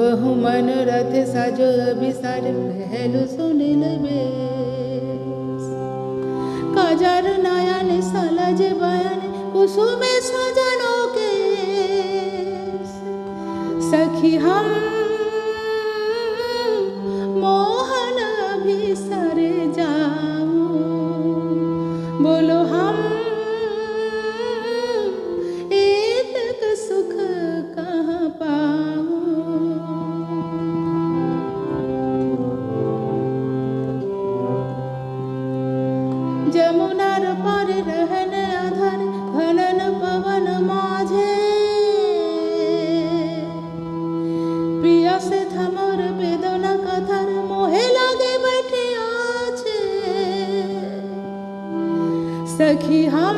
कहूँ मनोरथ साजो अभिसार पहलू सुनिल बेश काजार नयन सलज बयन कुसुमे सजनो केश सखी हम मोहन अभिसार जाऊं बोलो हम एक सुख कहाँ पाऊं। जमुनार पर रहन आधार घनन पवन माझे प्रिया से थमर बेदना कथर मोहे लागे बैठे आछे सखी हम